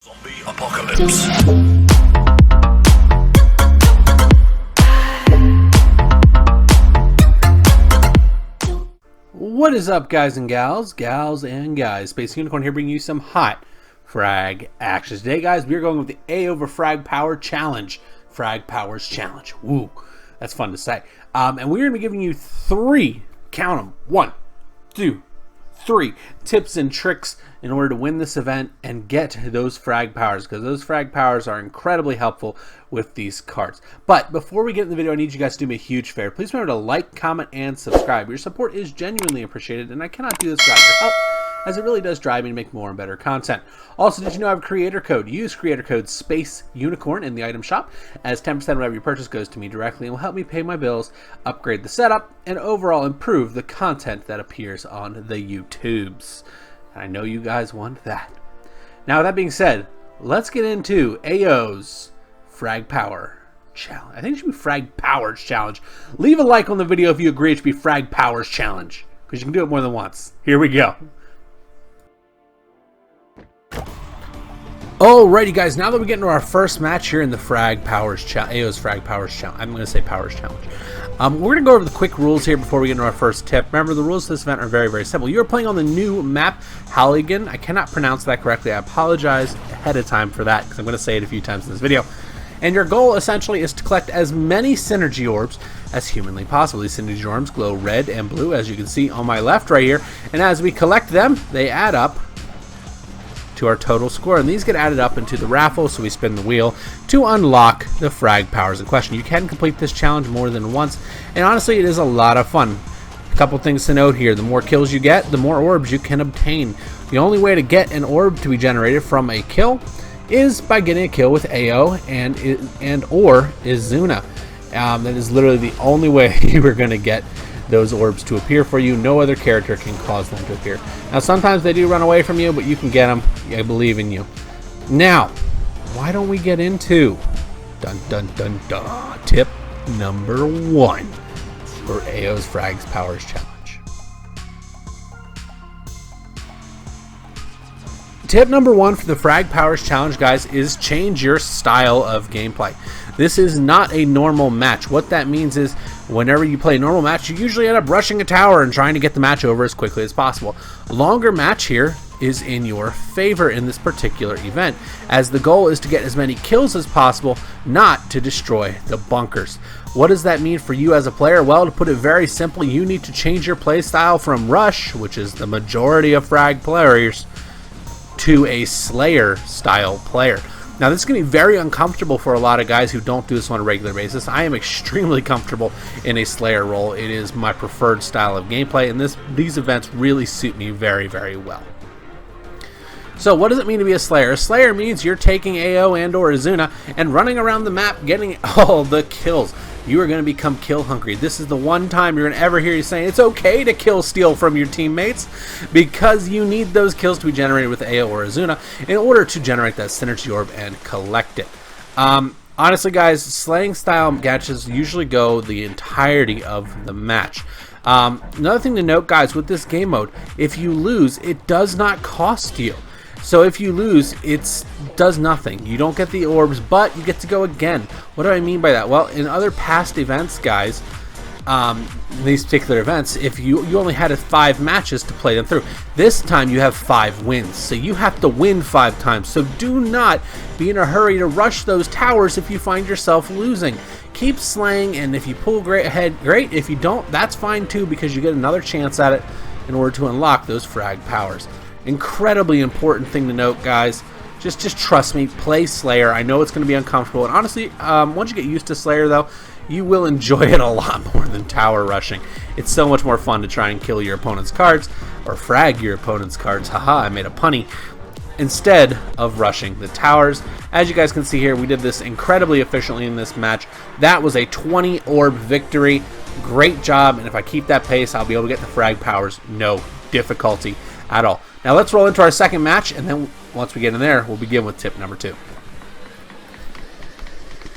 Zombie apocalypse. What is up, guys and gals and guys? Space Unicorn here, bringing you some hot frag action. Today, guys, we're going with the A over Frag Power Challenge. Frag Powers Challenge. Woo, that's fun to say. And we're going to be giving you three, count them, 1, 2, 3 tips and tricks in order to win this event and get those frag powers, because those frag powers are incredibly helpful with these cards. But before we get in the video, I need you guys to do me a huge favor. Please remember to like, comment, and subscribe. Your support is genuinely appreciated, and I cannot do this without your help, as it really does drive me to make more and better content. Also, did you know I have a creator code? Use creator code Space Unicorn in the item shop, as 10% of whatever you purchase goes to me directly and will help me pay my bills, upgrade the setup, and overall improve the content that appears on the YouTubes. And I know you guys want that. Now, with that being said, let's get into AO's Frag Power Challenge. I think it should be Frag Powers Challenge. Leave a like on the video if you agree it should be Frag Powers Challenge, because you can do it more than once. Here we go. Alrighty, guys, now that we get into our first match here in the Frag Powers Challenge, AO's Frag Powers Challenge, I'm going to say Powers Challenge. We're going to go over the quick rules here before we get into our first tip. Remember, the rules of this event are very, very simple. You are playing on the new map, Halligan. I cannot pronounce that correctly. I apologize ahead of time for that, because I'm going to say it a few times in this video. And your goal, essentially, is to collect as many Synergy orbs as humanly possible. These Synergy orbs glow red and blue, as you can see on my left right here. And as we collect them, they add up to our total score, and these get added up into the raffle, so we spin the wheel to unlock the frag powers in question. You can complete this challenge more than once, and honestly, it is a lot of fun. A couple things to note here: the more kills you get, the more orbs you can obtain. The only way to get an orb to be generated from a kill is by getting a kill with Ao and or Izuna. That is literally the only way you are going to get those orbs to appear for you. No other character can cause them to appear. Now, sometimes they do run away from you, but you can get them. I believe in you. Now, why don't we get into tip number 1 for AO's Frag Powers Challenge. Tip number 1 for the Frag Powers Challenge, guys, is change your style of gameplay. This is not a normal match. What that means is, whenever you play a normal match, you usually end up rushing a tower and trying to get the match over as quickly as possible. A longer match here is in your favor in this particular event, as the goal is to get as many kills as possible, not to destroy the bunkers. What does that mean for you as a player? Well, to put it very simply, you need to change your play style from Rush, which is the majority of frag players, to a Slayer style player. Now, this is going to be very uncomfortable for a lot of guys who don't do this on a regular basis. I am extremely comfortable in a Slayer role. It is my preferred style of gameplay, and these events really suit me very, very well. So what does it mean to be a Slayer? A Slayer means you're taking Ao and or Izuna and running around the map getting all the kills. You are going to become kill hungry. This is the one time you're going to ever hear you saying it's okay to kill steal from your teammates, because you need those kills to be generated with Ao or Izuna in order to generate that Synergy orb and collect it. Honestly, guys, slaying style matches usually go the entirety of the match. Another thing to note, guys, with this game mode, if you lose, it does not cost you. So if you lose, it does nothing. You don't get the orbs, but you get to go again. What do I mean by that? Well, in other past events, guys, these particular events, if you only had 5 matches to play them through. This time you have 5 wins, so you have to win 5 times. So do not be in a hurry to rush those towers if you find yourself losing. Keep slaying, and if you pull ahead, great. If you don't, that's fine too, because you get another chance at it in order to unlock those frag powers. Incredibly important thing to note, guys. Just trust me, play Slayer. I know it's going to be uncomfortable, and honestly, once you get used to Slayer, though, you will enjoy it a lot more than tower rushing. It's so much more fun to try and kill your opponent's cards, or frag your opponent's cards. Haha, I made a punny. Instead of rushing the towers. As you guys can see here, we did this incredibly efficiently in this match. That was a 20 orb victory. Great job, and if I keep that pace, I'll be able to get the frag powers, no difficulty at all. Now let's roll into our second match, and then once we get in there, we'll begin with tip number 2.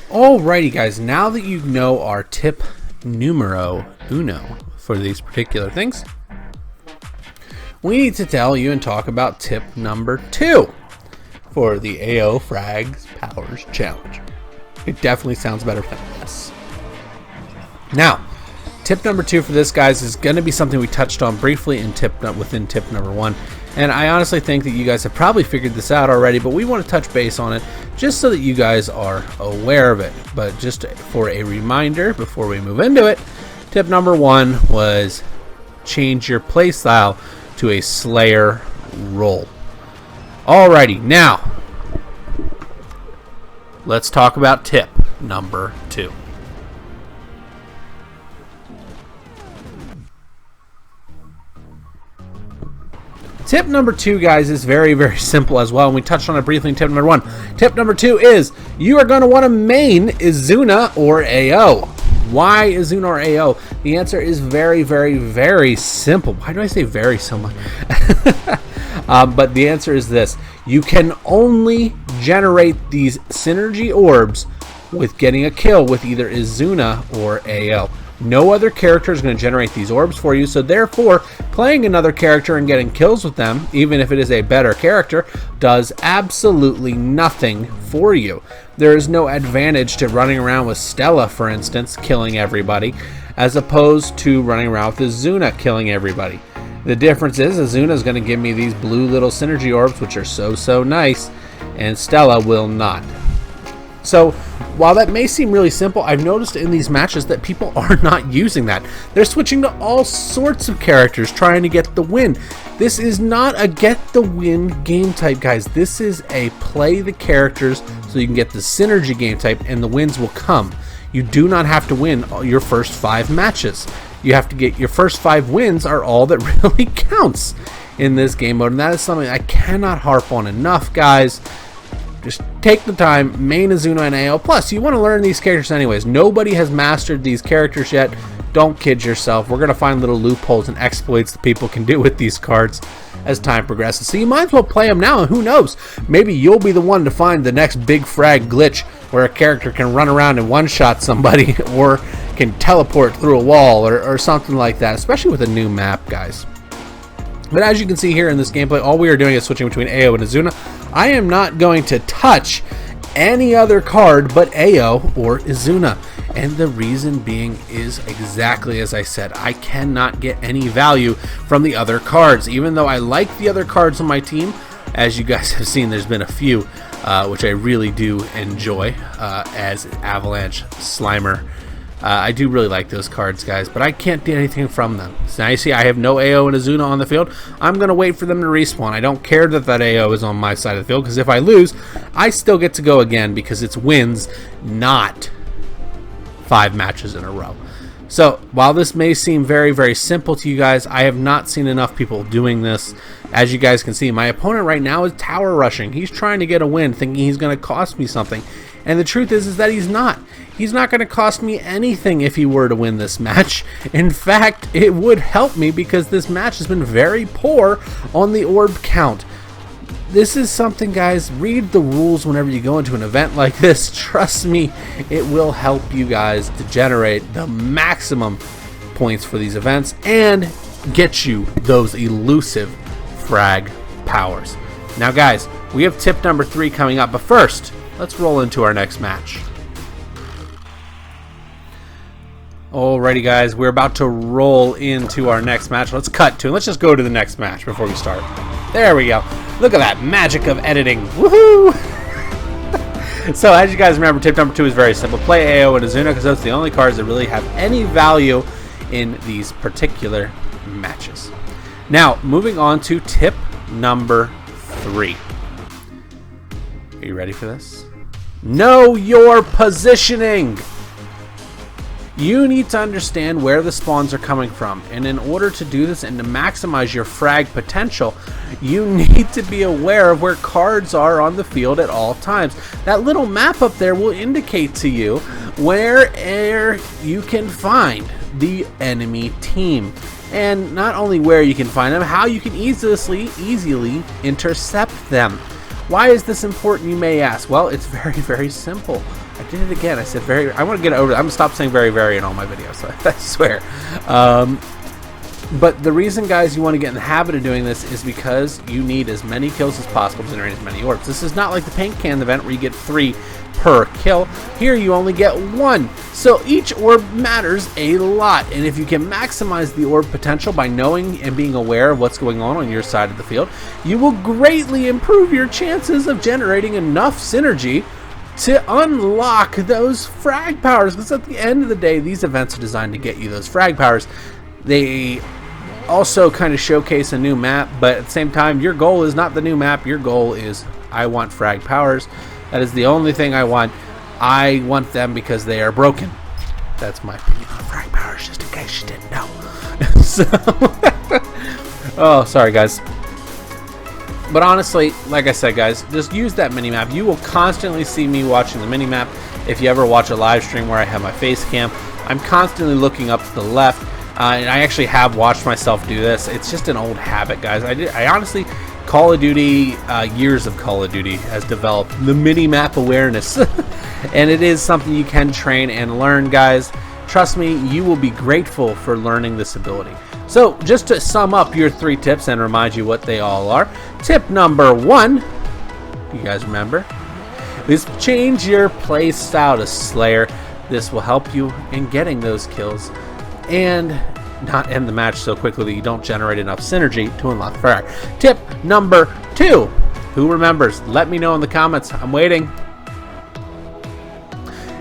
Alrighty, guys, now that you know our tip numero uno for these particular things, we need to tell you and talk about tip number 2. for the Ao Frag Powers Challenge. It definitely sounds better than this. Now, tip number 2 for this, guys, is going to be something we touched on briefly within tip number 1. And I honestly think that you guys have probably figured this out already, but we want to touch base on it just so that you guys are aware of it. But just for a reminder before we move into it, tip number 1 was change your playstyle to a Slayer role. Alrighty, now let's talk about tip number 2. Tip number 2, guys, is very, very simple as well, and we touched on it briefly in tip number 1. Tip number 2 is you are going to want to main Izuna or Ao. Why Izuna or Ao? The answer is very, very, very simple. Why do I say very so much? But the answer is this. You can only generate these synergy orbs with getting a kill with either Izuna or Ao. No other character is going to generate these orbs for you, so therefore playing another character and getting kills with them, even if it is a better character, does absolutely nothing for you. There is no advantage to running around with Stella, for instance, killing everybody, as opposed to running around with Izuna killing everybody. The difference is Izuna is going to give me these blue little synergy orbs, which are so nice, and Stella will not. So while that may seem really simple, I've noticed in these matches that people are not using that. They're switching to all sorts of characters trying to get the win. This is not a get the win game type, guys. This is a play the characters so you can get the synergy game type and the wins will come. You do not have to win your first 5 matches. You have to get your first 5 wins are all that really counts in this game mode, and that is something I cannot harp on enough, guys. Just take the time, main Izuna and Ao. Plus, you want to learn these characters anyways. Nobody has mastered these characters yet. Don't kid yourself. We're going to find little loopholes and exploits that people can do with these cards as time progresses. So you might as well play them now, and who knows? Maybe you'll be the one to find the next big frag glitch where a character can run around and one-shot somebody or can teleport through a wall or something like that, especially with a new map, guys. But as you can see here in this gameplay, all we are doing is switching between Ao and Izuna. I am not going to touch any other card but Ao or Izuna. And the reason being is exactly as I said. I cannot get any value from the other cards. Even though I like the other cards on my team, as you guys have seen, there's been a few which I really do enjoy, as Avalanche, Slimer. I do really like those cards, guys, but I can't do anything from them. So now you see I have no Ao and Izuna on the field. I'm going to wait for them to respawn. I don't care that Ao is on my side of the field, because if I lose, I still get to go again because it's wins, not 5 matches in a row. So while this may seem very, very simple to you guys, I have not seen enough people doing this. As you guys can see, my opponent right now is tower rushing. He's trying to get a win, thinking he's going to cost me something. And the truth is that he's not. He's not going to cost me anything if he were to win this match. In fact, it would help me because this match has been very poor on the orb count. This is something, guys, read the rules whenever you go into an event like this. Trust me, it will help you guys to generate the maximum points for these events and get you those elusive frag powers. Now, guys, we have tip number 3 coming up, but first, let's roll into our next match. Alrighty, guys, we're about to roll into our next match. Let's cut to it. Let's just go to the next match before we start. There we go. Look at that magic of editing. Woohoo! So, as you guys remember, tip number 2 is very simple. Play Ao and Izuna because those are the only cards that really have any value in these particular matches. Now, moving on to tip number 3. Are you ready for this? Know your positioning! You need to understand where the spawns are coming from, and in order to do this and to maximize your frag potential, you need to be aware of where cards are on the field at all times. That little map up there will indicate to you where you can find the enemy team, and not only where you can find them, how you can easily intercept them. Why is this important, you may ask? Well, it's very, very simple. I did it again. I said very. I want to get over it. I'm going to stop saying very, very in all my videos. I swear. But the reason, guys, you want to get in the habit of doing this is because you need as many kills as possible to generate as many orbs. This is not like the paint can event where you get 3 per kill. Here you only get 1. So each orb matters a lot. And if you can maximize the orb potential by knowing and being aware of what's going on your side of the field, you will greatly improve your chances of generating enough synergy to unlock those frag powers. Because at the end of the day, these events are designed to get you those frag powers. They also kind of showcase a new map, but at the same time, your goal is not the new map. Your goal is, I want frag powers. That is the only thing I want. I want them because they are broken. That's my opinion on frag powers, just in case you didn't know. So, oh, sorry guys. But honestly, like I said, guys, just use that mini map. You will constantly see me watching the mini map. If you ever watch a live stream where I have my face cam, I'm constantly looking up to the left. And I actually have watched myself do this. It's just an old habit, guys. I honestly, Call of Duty, years of Call of Duty has developed the mini-map awareness. And it is something you can train and learn, guys. Trust me, you will be grateful for learning this ability. So, just to sum up your 3 tips and remind you what they all are. Tip number 1, you guys remember, is change your play style to Slayer. This will help you in getting those kills and not end the match so quickly that you don't generate enough synergy to unlock frag. Tip number 2. Who remembers? Let me know in the comments. I'm waiting.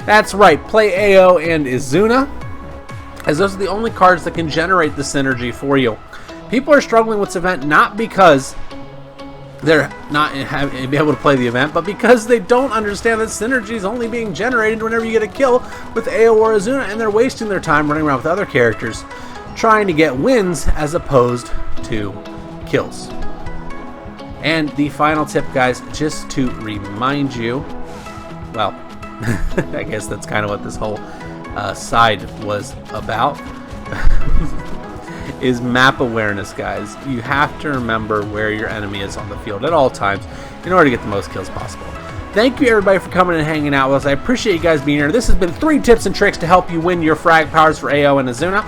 That's right. Play Ao and Izuna, as those are the only cards that can generate the synergy for you. People are struggling with this event not because they're not able to play the event, but because they don't understand that synergy is only being generated whenever you get a kill with Ao or Izuna, and they're wasting their time running around with other characters trying to get wins as opposed to kills. And the final tip, guys, just to remind you, well, I guess that's kind of what this whole side was about, is map awareness, guys. You have to remember where your enemy is on the field at all times in order to get the most kills possible. Thank you, everybody, for coming and hanging out with us. I appreciate you guys being here. This has been 3 tips and tricks to help you win your frag powers for Ao and Izuna.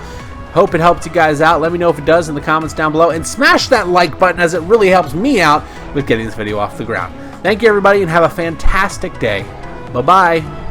Hope it helped you guys out. Let me know if it does in the comments down below, and smash that like button, as it really helps me out with getting this video off the ground. Thank you, everybody, and have a fantastic day. Bye-bye.